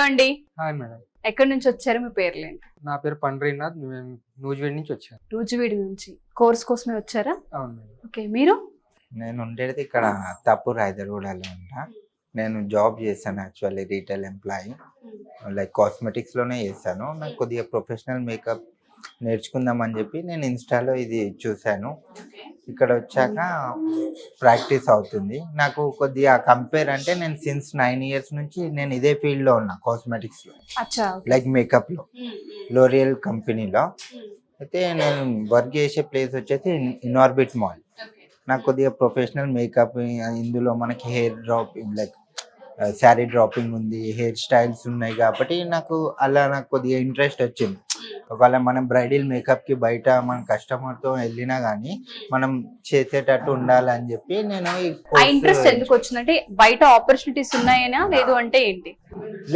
అండి. Hi madam, ఎక్కడి నుంచి వచ్చారు? మీ పేర్లేంటి? నా పేరు పండ్రీనాథ్. మేము నూజివీడ్ నుంచి వచ్చాను. నూజివీడు నుంచి కోర్స్ కోసమే వచ్చారా? అవును మేడం. ఓకే, మీరు? నేను ఉండేది ఇక్కడ తప్పూర్ హైదరాబాద్లో ఉంటా. నేను జాబ్ చేశాను, యాక్చువల్లీ రీటైల్ ఎంప్లాయీ, లైక్ కాస్మెటిక్స్లోనే చేశాను. నాకు కొద్దిగా ప్రొఫెషనల్ మేకప్ నేర్చుకుందామని చెప్పి నేను ఇన్స్టాలో ఇది చూశాను. ఇక్కడ వచ్చాక ప్రాక్టీస్ అవుతుంది. నాకు కొద్దిగా కంపేర్ అంటే నేను సిన్స్ 9 years నుంచి నేను ఇదే ఫీల్డ్లో ఉన్నా, కాస్మెటిక్స్లో, అచ్చా, లైక్ మేకప్లో, లోరియల్ కంపెనీలో. అయితే నేను వర్క్ చేసే ప్లేస్ వచ్చేసి ఇన్ఆర్బిట్ మాల్. నాకు కొద్దిగా ప్రొఫెషనల్ మేకప్, ఇందులో మనకి hair dropping, like sari dropping ఉంది, హెయిర్ స్టైల్స్ ఉన్నాయి కాబట్టి నాకు కొద్దిగా ఇంట్రెస్ట్ వచ్చింది. ఒకవేళ మనం బ్రైడల్ మేకప్కి బయట మన కస్టమర్తో వెళ్ళినా కానీ మనం చేసేటట్టు ఉండాలని చెప్పి నేను ఇంట్రెస్ట్ ఎందుకు వచ్చిందంటే బయట ఆపర్చునిటీస్ ఉన్నాయనా, లేదు అంటే ఏంటి?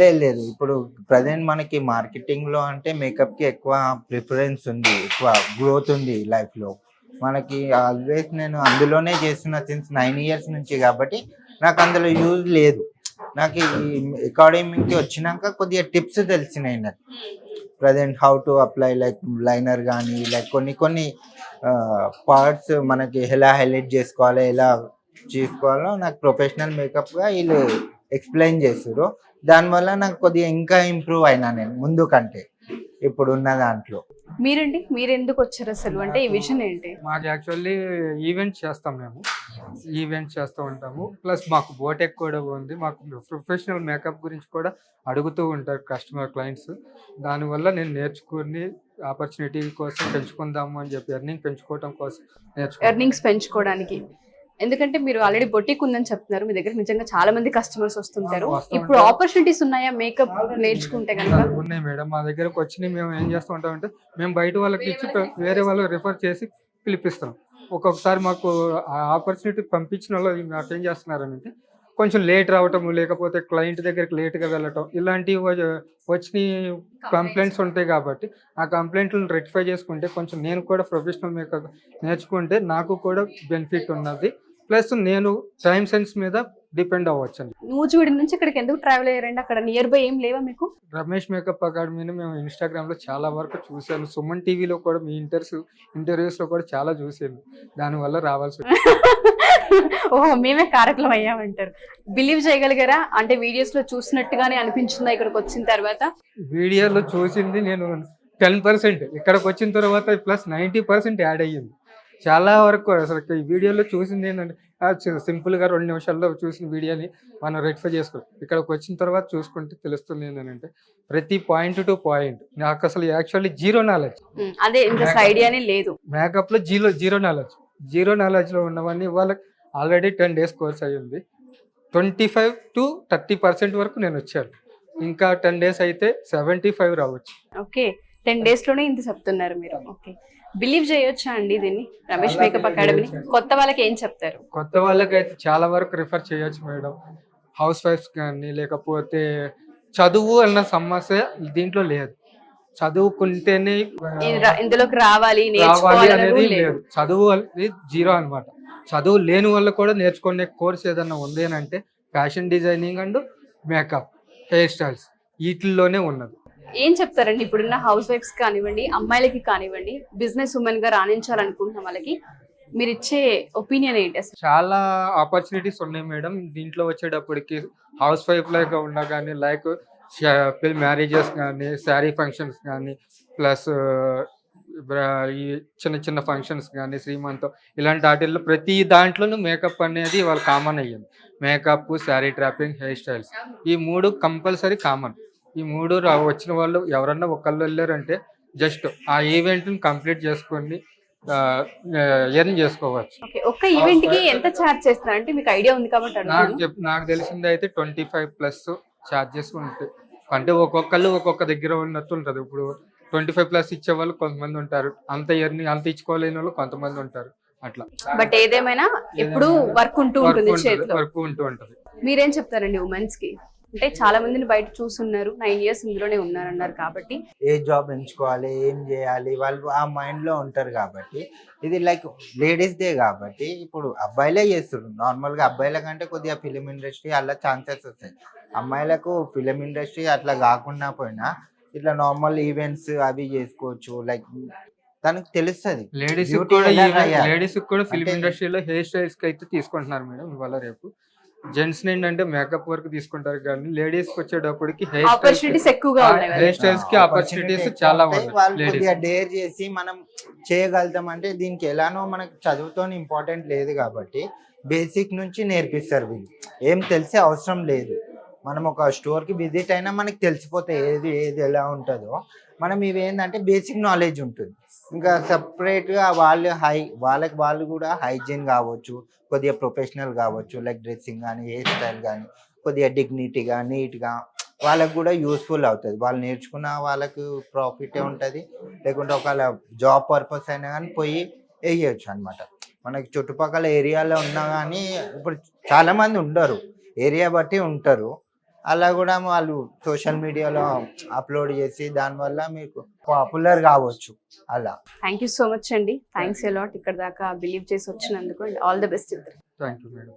లేదు, ఇప్పుడు ప్రజెంట్ మనకి మార్కెటింగ్లో అంటే మేకప్కి ఎక్కువ ప్రిఫరెన్స్ ఉంది, ఎక్కువ గ్రోత్ ఉంది లైఫ్లో మనకి. ఆల్వేస్ నేను అందులోనే చేస్తున్నా సిన్స్ 9 years నుంచి, కాబట్టి నాకు అందులో యూజ్ లేదు. నాకు ఈ అకాడమీకి వచ్చినాక కొద్దిగా టిప్స్ తెలిసినాయి నాకు. Present how to apply, like liner కానీ, లైక్ కొన్ని పార్ట్స్ మనకి ఎలా హైలైట్ చేసుకోవాలో, ఎలా చేసుకోవాలో నాకు ప్రొఫెషనల్ మేకప్గా వీళ్ళు ఎక్స్ప్లెయిన్ చేస్తారు. దానివల్ల నాకు కొద్దిగా ఇంకా ఇంప్రూవ్ అయినా నేను ముందు కంటే ఇప్పుడున్న దాంట్లో. మీరండి, మీరు ఎందుకు వచ్చారు అసలు? అంటే ఈ విజన్ ఏంటి? మాకు యాక్చువల్లీ ఈవెంట్స్ చేస్తాం, మేము ఈవెంట్స్ చేస్తూ ఉంటాము. ప్లస్ మాకు బోటెక్ కూడా ఉంది. మాకు ప్రొఫెషనల్ మేకప్ గురించి కూడా అడుగుతూ ఉంటారు కస్టమర్ క్లయింట్స్. దానివల్ల నేను నేర్చుకుని ఆపర్చునిటీ కోసం పెంచుకుందాము అని చెప్పి, ఎర్నింగ్ పెంచుకోవడం కోసం ఎర్నింగ్స్ పెంచుకోవడానికి. ఎందుకంటే మీరు ఆల్రెడీ బొటిక్ ఉందని చెప్తున్నారు, మీ దగ్గర నిజంగా చాలా మంది కస్టమర్స్ వస్తుంటారు. ఇప్పుడు ఆపర్చునిటీస్ ఉన్నాయా మేకప్ నేర్చుకుంటే కనుక? ఉన్నాయి మేడం, మా దగ్గరకు వచ్చి మేము ఏం చేస్తూ ఉంటామంటే మేము బయట వాళ్ళకి ఇచ్చి వేరే వాళ్ళు రిఫర్ చేసి పిలిపిస్తాం. ఒక్కొక్కసారి మాకు ఆ ఆపర్చునిటీ పంపించిన వాళ్ళు మాకు ఏం చేస్తున్నారంటే కొంచెం లేట్ రావటం, లేకపోతే క్లయింట్ దగ్గరికి లేట్గా వెళ్ళటం, ఇలాంటివి వచ్చిన కంప్లైంట్స్ ఉంటాయి. కాబట్టి ఆ కంప్లైంట్లను రెక్టిఫై చేసుకుంటే కొంచెం నేను కూడా ప్రొఫెషనల్ మేకప్ నేర్చుకుంటే నాకు కూడా బెనిఫిట్ ఉన్నది. ప్లస్ నేను టైం సెన్స్ మీద డిపెండ్ అవ్వచ్చు అండి. నూజివీడు నుంచి ఇక్కడికి ఎందుకు ట్రావెల్ అయ్యారండి? అక్కడ నియర్ బై ఏం లేవా మీకు? రమేష్ మేకప్ అకాడమీని మేము ఇన్స్టాగ్రామ్లో చాలా వరకు చూశాను. సుమన్ టీవీలో కూడా మీ ఇంటర్వ్యూస్లో కూడా చాలా చూశాను. దానివల్ల రావాల్సి ఓహో, మేమే కారకులం అయ్యామంటారు. బిలీవ్ చేయగలిగారా? అంటే వీడియోస్ లో చూసినట్టుగానే అనిపించిందా ఇక్కడికి వచ్చిన తర్వాత? వీడియోలో చూసింది నేను 10%, ఇక్కడికి వచ్చిన తర్వాత ప్లస్ 90% యాడ్ అయ్యింది. చాలా వరకు అసలు ఈ వీడియోలో చూసింది ఏంటంటే సింపుల్గా 2 నిమిషాల్లో చూసిన వీడియోని మనం రెక్టిఫై చేసుకోవాలి. ఇక్కడికి వచ్చిన తర్వాత చూసుకుంటే తెలుస్తుంది ఏంటంటే ప్రతి పాయింట్ టు పాయింట్ నాకు అసలు యాక్చువల్లీ జీరో నాలెడ్జ్, అదే ఇంట్రెస్ట్ ఐడియానే లేదు. మేకప్లో జీరో నాలెడ్జ్లో ఉన్నవన్నీ వాళ్ళకి ఆల్రెడీ 10 days కోర్స్ అయ్యింది. 25 to 30% వరకు నేను వచ్చాను. ఇంకా 10 days అయితే 75 రావచ్చు. ఓకే, 10 days లోనే ఇంత చెప్తున్నారు మీరు. ఓకే, బిలీవ్ చేయొచ్చా అండి దీన్ని? రమేష్ మేకప్ అకాడమీని కొత్త వాళ్ళకి ఏం చెప్తారు? కొత్త వాళ్ళకి అయితే చాలా వరకు రిఫర్ చేయొచ్చు మేడం. హౌస్ వైఫ్స్ కానీ, లేకపోతే చదువు అన్న సమస్య దీంట్లో లేదు. చదువుకుంటేనే ఇందులోకి రావాలి అనేది లేదు. చదువు అనేది జీరో అనమాట. చదువు లేని వాళ్ళు కూడా నేర్చుకునే కోర్స్ ఏదన్నా ఉంది అని అంటే fashion designing and makeup, hair styles వీటిల్లోనే ఉన్నది. ఏం చెప్తారండి ఇప్పుడున్న హౌస్ వైఫ్స్ కానివ్వండి, అమ్మాయిలకి కానివ్వండి, బిజినెస్ ఉమెన్ గా రాణించాలనుకుంటున్న వాళ్ళకి మీరు ఇచ్చే ఒపీనియన్ ఏంటి అసలు? చాలా ఆపర్చునిటీస్ ఉన్నాయి మేడం. దీంట్లో వచ్చేటప్పటికి హౌస్ వైఫ్ లాగా ఉన్నా కానీ, లైక్ మ్యారేజెస్ కానీ, శారీ ఫంక్షన్స్ కానీ, ప్లస్ ఈ చిన్న ఫంక్షన్స్ కానీ, శ్రీమంతం, ఇలాంటి వాటిల్లో ప్రతి దాంట్లోనూ మేకప్ అనేది వాళ్ళు కామన్ అయ్యింది. Makeup, sari trapping, hair styles, ఈ 3 కంపల్సరీ కామన్. ఈ 3 వచ్చిన వాళ్ళు ఎవరన్నా ఒకళ్ళు వెళ్ళారంటే జస్ట్ ఆ ఈవెంట్ని కంప్లీట్ చేసుకొని ఎర్న్ చేసుకోవచ్చు. ఒక్క ఈవెంట్ కి ఎంత ఛార్జ్ చేస్తున్నారు అంటే మీకు ఐడియా ఉంది కాబట్టి? నాకు తెలిసింది అయితే 25+ ఛార్జెస్ ఉంటాయి. అంటే ఒక్కొక్కళ్ళు ఒక్కొక్క దగ్గర ఉన్నట్టు ఉంటుంది. ఇప్పుడు 25+ ఇచ్చే వాళ్ళు కొంతమంది ఉంటారు, అంత ఇచ్చుకోలేని వాళ్ళు కొంతమంది ఉంటారు, అట్లా. బట్ ఏదేమైనా ఎప్పుడు వర్క్ ఉంటూ ఉంటుంది. వర్క్ ఉంటూ ఉంటుంది. మీరేం చెప్తారండి ఉమెన్స్ కి? అంటే చాలా మందిని బయట చూస్తున్నారు, 9 years ఇందులోనే ఉన్నారన్నారు కాబట్టి ఏ జాబ్ ఎంచుకోవాలి, ఏం చేయాలి, వాళ్ళు ఆ మైండ్ లో ఉంటారు కాబట్టి ఇది లైక్ లేడీస్ డే కాబట్టి ఇప్పుడు అబ్బాయిలే చేస్తారు. నార్మల్ గా అబ్బాయిల కంటే కొద్దిగా ఫిలిం ఇండస్ట్రీ అలా ఛాన్సెస్ వస్తాయి. అమ్మాయిలకు ఫిలిం ఇండస్ట్రీ అట్లా కాకుండా పోయినా ఇట్లా నార్మల్ ఈవెంట్స్ అవి చేసుకోవచ్చు. లైక్ తనకు తెలుస్తుంది లేడీస్ Beauty కూడా ఎలా రాయాలి? లేడీస్ కూడా ఫిల్మ్ అంటే- ఇండస్ట్రీలో హెయిర్ స్టైల్స్ కి అయితే తీసుకుంటున్నారు మేడం ఇవాళ రేపు. జెంట్స్ ఏంటంటే మేకప్ వర్క్ తీసుకుంటారు కానీ లేడీస్ కి వచ్చేటప్పటికి హెయిర్ ఆపర్చునిటీస్ ఎక్కువగా ఉన్నాయి కదా. హెయిర్ స్టైల్స్ కి ఆపర్చునిటీస్ చాలా ఉంటాయి. ఉన్నాయి వాళ్ళు లేడీస్. కొద్దిగా డేర్ చేసి మనం చేయగలుగుతాం. అంటే దీనికి ఎలానో మనకు చదువుతో ఇంపార్టెంట్ లేదు కాబట్టి బేసిక్ నుంచి నేర్పిస్తారు. వీళ్ళు ఏం తెలిసే అవసరం లేదు. మనం ఒక స్టోర్ కి విజిట్ అయినా మనకి తెలిసిపోతాయి ఏది ఏది ఎలా ఉంటుందో. మనం ఇవి ఏంటంటే బేసిక్ నాలెడ్జ్ ఉంటుంది. ఇంకా separate గా వాళ్ళకి వాళ్ళు కూడా హైజీన్ కావచ్చు, కొద్దిగా ప్రొఫెషనల్ కావచ్చు. లైక్ డ్రెస్సింగ్ కానీ హెయిర్ స్టైల్ కానీ కొద్దిగా డిగ్నిటీగా నీట్గా వాళ్ళకు కూడా యూస్ఫుల్ అవుతుంది. వాళ్ళు నేర్చుకున్న వాళ్ళకు ప్రాఫిటే ఉంటుంది. లేకుంటే ఒకవేళ జాబ్ పర్పస్ అయినా కానీ పోయి వేయచ్చు అనమాట. మనకి చుట్టుపక్కల ఏరియాలో ఉన్నా కానీ ఇప్పుడు చాలా మంది ఉండరు, ఏరియా బట్టి ఉంటారు. అలా కూడా వాళ్ళు సోషల్ మీడియాలో అప్లోడ్ చేసి దానివల్ల మీకు పాపులర్ కావచ్చు అలా. థ్యాంక్ యూ సో మచ్ అండి, థ్యాంక్స్ ఎ లాట్ ఇక్కడ దాకా బిలీవ్ చేసి వచ్చినందుకు. And all the best. Thank you madam.